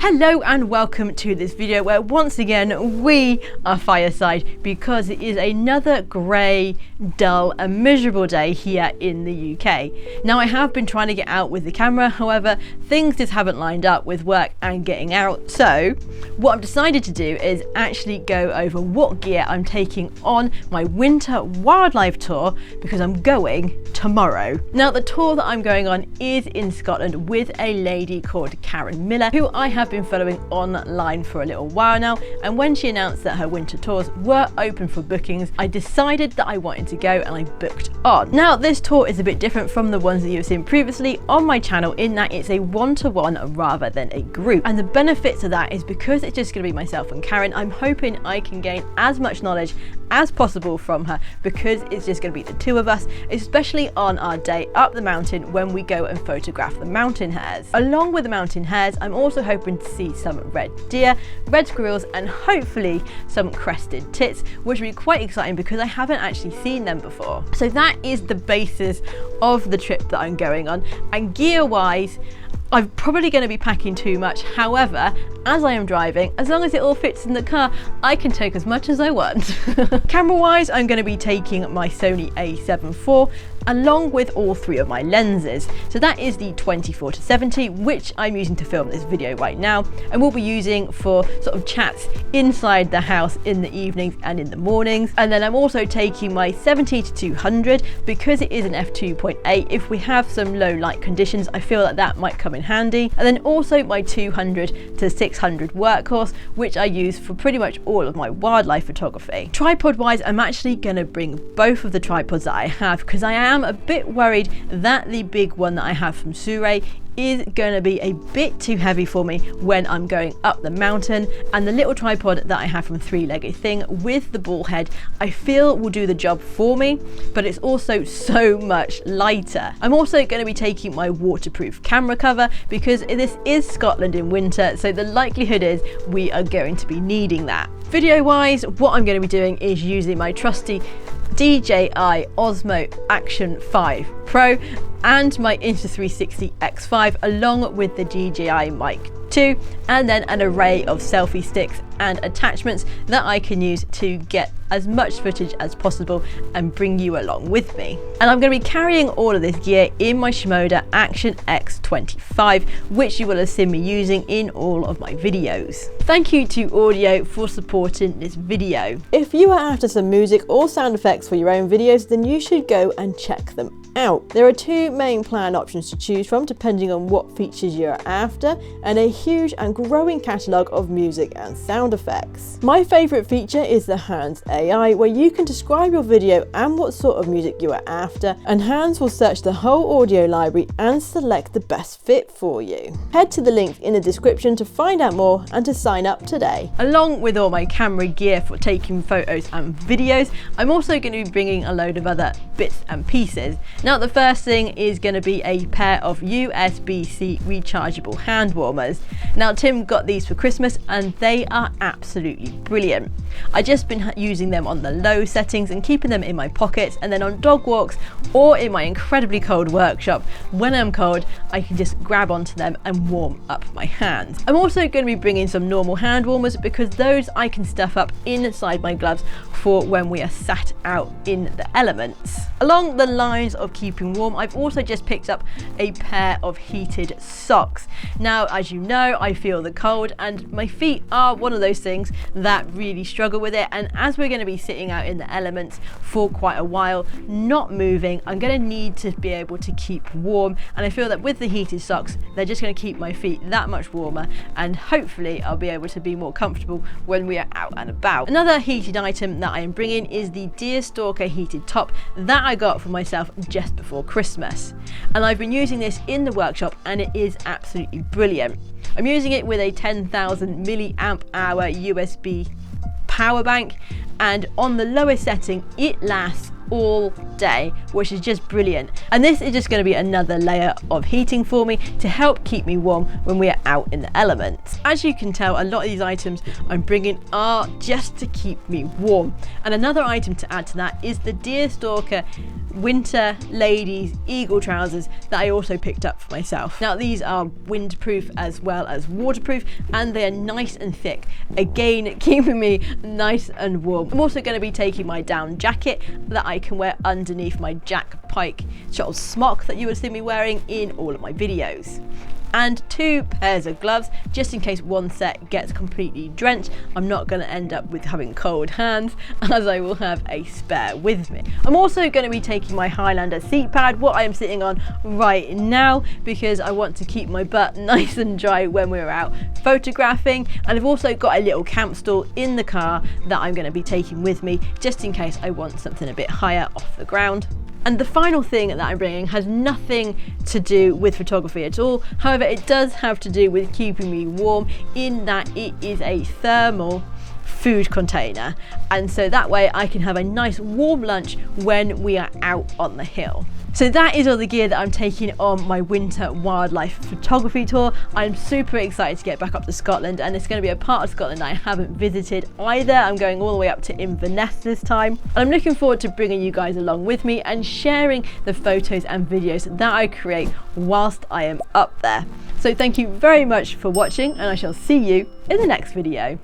Hello and welcome to this video where once again we are fireside because it is another grey, dull and miserable day here in the UK. Now I have been trying to get out with the camera, however things just haven't lined up with work and getting out, so what I've decided to do is actually go over what gear I'm taking on my winter wildlife tour because I'm going tomorrow. Now the tour that I'm going on is in Scotland with a lady called Karen Miller, who I have been following online for a little while now, and when she announced that her winter tours were open for bookings, I decided that I wanted to go and I booked on. Now this tour is a bit different from the ones that you've seen previously on my channel in that it's a one-to-one rather than a group, and the benefits of that is because it's just going to be myself and Karen, I'm hoping I can gain as much knowledge as possible from her because it's just going to be the two of us, especially on our day up the mountain when we go and photograph the mountain hares. Along with the mountain hares, I'm also hoping to see some red deer, red squirrels and hopefully some crested tits, which will be quite exciting because I haven't actually seen them before. So that is the basis of the trip that I'm going on, and gear wise I'm probably going to be packing too much. However, as I am driving, as long as it all fits in the car, I can take as much as I want. Camera wise, I'm going to be taking my Sony a7 IV along with all three of my lenses. So that is the 24-70, which I'm using to film this video right now, and we'll be using for sort of chats inside the house in the evenings and in the mornings. And then I'm also taking my 70-200 because it is an f2.8. If we have some low light conditions, I feel that that might come in handy. And then also my 200-600 workhorse, which I use for pretty much all of my wildlife photography. Tripod wise, I'm actually going to bring both of the tripods that I have because I am a bit worried that the big one that I have from Surae is going to be a bit too heavy for me when I'm going up the mountain, and the little tripod that I have from Three Legged Thing with the ball head I feel will do the job for me, but it's also so much lighter. I'm also going to be taking my waterproof camera cover because this is Scotland in winter, so the likelihood is we are going to be needing that. Video wise, what I'm going to be doing is using my trusty DJI Osmo Action 5 Pro and my Insta360 X5 along with the DJI Mic 2, and then an array of selfie sticks and attachments that I can use to get as much footage as possible and bring you along with me. And I'm going to be carrying all of this gear in my Shimoda Action X25, which you will have seen me using in all of my videos. Thank you to Audio for supporting this video. If you are after some music or sound effects for your own videos, then you should go and check them out. There are two main plan options to choose from depending on what features you're after, and a huge and growing catalogue of music and sound effects. My favourite feature is the Hans AI, where you can describe your video and what sort of music you are after, and Hans will search the whole audio library and select the best fit for you. Head to the link in the description to find out more and to sign up today. Along with all my camera gear for taking photos and videos, I'm also going to be bringing a load of other bits and pieces. Now the first thing is going to be a pair of USB-C rechargeable hand warmers. Now Tim got these for Christmas and they are absolutely brilliant. I just been using them on the low settings and keeping them in my pockets, and then on dog walks or in my incredibly cold workshop when I'm cold I can just grab onto them and warm up my hands. I'm also going to be bringing some normal hand warmers because those I can stuff up inside my gloves for when we are sat out in the elements. Along the lines of keeping warm, I've also just picked up a pair of heated socks. Now as you know, I feel the cold and my feet are one of those things that really struggle with it, and as we're going to be sitting out in the elements for quite a while not moving, I'm going to need to be able to keep warm, and I feel that with the heated socks they're just going to keep my feet that much warmer, and hopefully I'll be able to be more comfortable when we are out and about. Another heated item that I am bringing is the Deerstalker heated top that I got for myself just before Christmas, and I've been using this in the workshop and it is absolutely brilliant. I'm using it with a 10,000 milliamp hour USB power bank, and on the lowest setting it lasts all day, which is just brilliant. And this is just going to be another layer of heating for me to help keep me warm when we are out in the elements. As you can tell, a lot of these items I'm bringing are just to keep me warm. And another item to add to that is the Deerstalker winter ladies eagle trousers that I also picked up for myself. Now these are windproof as well as waterproof, and they're nice and thick, again keeping me nice and warm. I'm also going to be taking my down jacket that I can wear underneath my Jack Pike sort of smock that you would see me wearing in all of my videos. And 2 pairs of gloves, just in case one set gets completely drenched. I'm not going to end up with having cold hands, as I will have a spare with me. I'm also going to be taking my Highlander seat pad, what I am sitting on right now, because I want to keep my butt nice and dry when we're out photographing. And I've also got a little camp stool in the car that I'm going to be taking with me, just in case I want something a bit higher off the ground. And the final thing that I'm bringing has nothing to do with photography at all. However, it does have to do with keeping me warm, in that it is a thermal food container. And so that way I can have a nice warm lunch when we are out on the hill. So that is all the gear that I'm taking on my winter wildlife photography tour. I'm super excited to get back up to Scotland, and it's going to be a part of Scotland I haven't visited either. I'm going all the way up to Inverness this time, and I'm looking forward to bringing you guys along with me and sharing the photos and videos that I create whilst I am up there. So thank you very much for watching, and I shall see you in the next video.